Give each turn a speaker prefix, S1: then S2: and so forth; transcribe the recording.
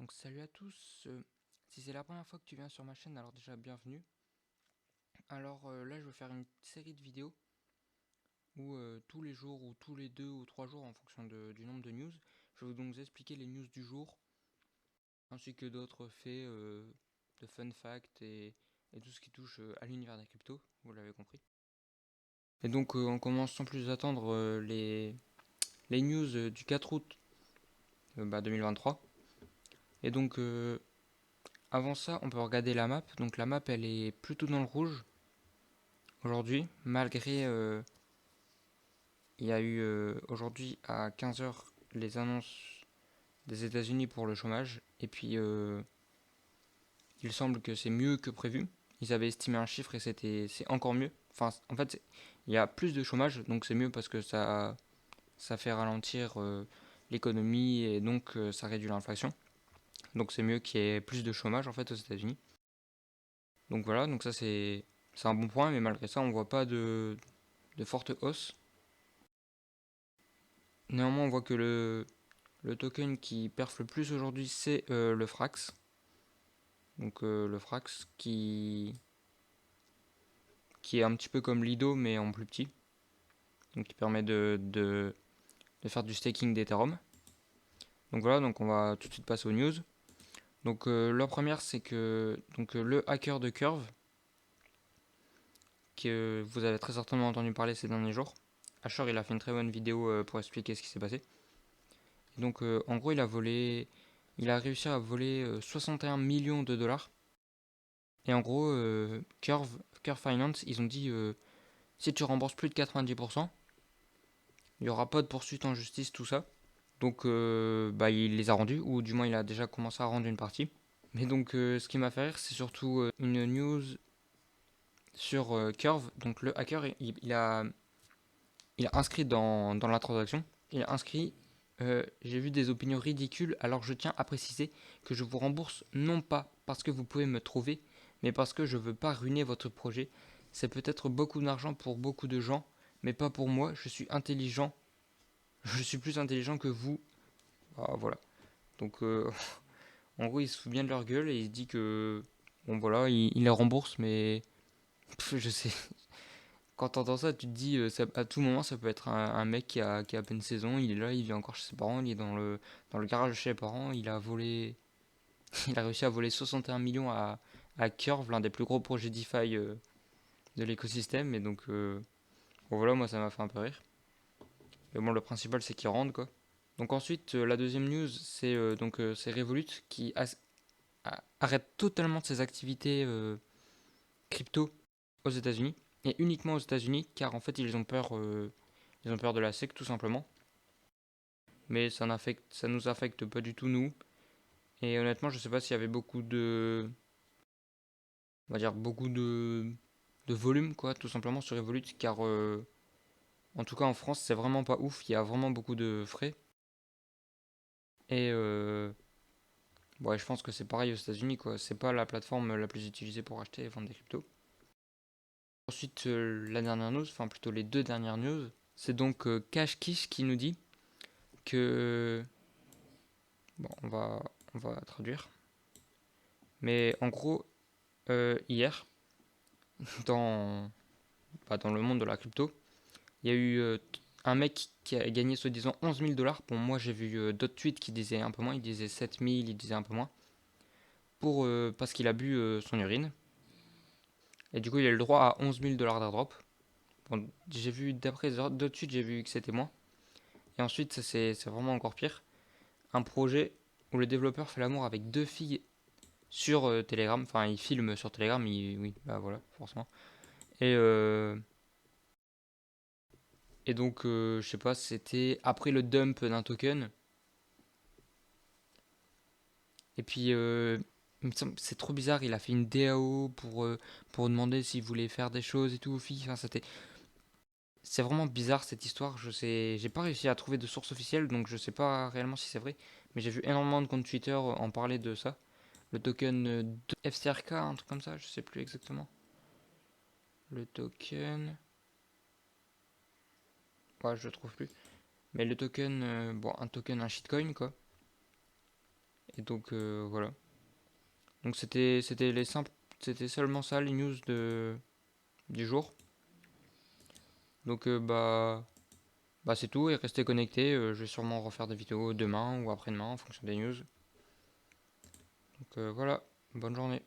S1: Donc salut à tous, si c'est la première fois que tu viens sur ma chaîne, alors déjà bienvenue. Alors là je vais faire une série de vidéos où tous les jours ou tous les 2 ou 3 jours en fonction du nombre de news, je vais donc vous expliquer les news du jour, ainsi que d'autres faits de fun facts et tout ce qui touche à l'univers des cryptos, vous l'avez compris. Et donc on commence sans plus attendre les news du 4 août 2023. Et donc avant ça, on peut regarder la map. Donc la map, elle est plutôt dans le rouge aujourd'hui, malgré il y a eu aujourd'hui à 15 h les annonces des États-Unis pour le chômage. Et puis il semble que c'est mieux que prévu. Ils avaient estimé un chiffre et c'est encore mieux. Enfin, en fait, il y a plus de chômage, donc c'est mieux parce que ça fait ralentir l'économie et donc ça réduit l'inflation. Donc c'est mieux qu'il y ait plus de chômage en fait aux États-Unis. Donc voilà, donc ça c'est un bon point, mais malgré ça, on voit pas de forte hausse. Néanmoins, on voit que le token qui perf le plus aujourd'hui, c'est le Frax. Donc le Frax qui est un petit peu comme Lido, mais en plus petit. Donc qui permet de faire du staking d'Ethereum. Donc voilà, donc on va tout de suite passer aux news. Donc la première, c'est que donc, le hacker de Curve, que vous avez très certainement entendu parler ces derniers jours. Asher, il a fait une très bonne vidéo pour expliquer ce qui s'est passé. Et donc en gros, il a réussi à voler 61 millions de dollars. Et en gros, Curve Finance, ils ont dit si tu rembourses plus de 90%, il n'y aura pas de poursuite en justice, tout ça. Donc il les a rendus, ou du moins il a déjà commencé à rendre une partie. Mais donc ce qui m'a fait rire, c'est surtout une news sur Curve. Donc le hacker, il a inscrit dans la transaction, il a inscrit j'ai vu des opinions ridicules, alors je tiens à préciser que je vous rembourse non pas parce que vous pouvez me trouver, mais parce que je veux pas ruiner votre projet. C'est peut-être beaucoup d'argent pour beaucoup de gens, mais pas pour moi. Je suis intelligent. Je suis plus intelligent que vous. Ah, voilà. Donc, en gros, il se fout bien de leur gueule et il se dit que, bon, voilà, il les rembourse, mais je sais. Quand t'entends ça, tu te dis, à tout moment, ça peut être un mec qui a à peine 16 ans, il est là, il vit encore chez ses parents, il est dans le garage de chez les parents, il a volé, il a réussi à voler 61 millions à Curve, l'un des plus gros projets DeFi de l'écosystème, et donc, bon, voilà, moi ça m'a fait un peu rire. Mais bon, le principal, c'est qu'il rentre, quoi. Donc ensuite, la deuxième news, c'est Revolut qui arrête totalement ses activités crypto aux États-Unis et uniquement aux États-Unis, car en fait ils ont peur de la SEC tout simplement. Mais ça nous affecte pas du tout nous. Et honnêtement, je sais pas s'il y avait on va dire beaucoup de volume quoi, tout simplement sur Revolut, car en tout cas en France c'est vraiment pas ouf. Il y a vraiment beaucoup de frais. Et ouais, je pense que c'est pareil aux États-Unis quoi. C'est pas la plateforme la plus utilisée pour acheter et vendre des cryptos. Ensuite, la dernière news, enfin plutôt les deux dernières news, c'est donc Cashkish qui nous dit que. Bon, on va traduire. Mais en gros, hier, dans, dans le monde de la crypto, il y a eu un mec qui a gagné soi-disant 11 000 dollars. Bon, moi j'ai vu d'autres tweets qui disaient un peu moins, ils disaient 7 000, ils disaient un peu moins, parce qu'il a bu son urine. Et du coup, il a eu le droit à 11 000 dollars d'airdrop. Bon, j'ai vu, d'après d'autres tweets, j'ai vu que c'était moins. Et ensuite, c'est vraiment encore pire. Un projet où le développeur fait l'amour avec deux filles sur Telegram. Enfin, il filme sur Telegram, oui, bah voilà, forcément. Et, euh, et donc, je sais pas, c'était après le dump d'un token. Et puis, c'est trop bizarre, il a fait une DAO pour demander s'il voulait faire des choses et tout aux filles. Enfin, c'est vraiment bizarre cette histoire. Je sais, j'ai pas réussi à trouver de source officielle, donc je sais pas réellement si c'est vrai. Mais j'ai vu énormément de comptes Twitter en parler de ça. Le token de FCRK, un truc comme ça, je sais plus exactement. Le token. Ouais, je le trouve plus. Mais le token, bon, un token, un shitcoin, quoi. Et donc voilà. Donc c'était seulement ça les news du jour. Donc bah c'est tout et restez connectés. Je vais sûrement refaire des vidéos demain ou après-demain en fonction des news. Donc voilà, bonne journée.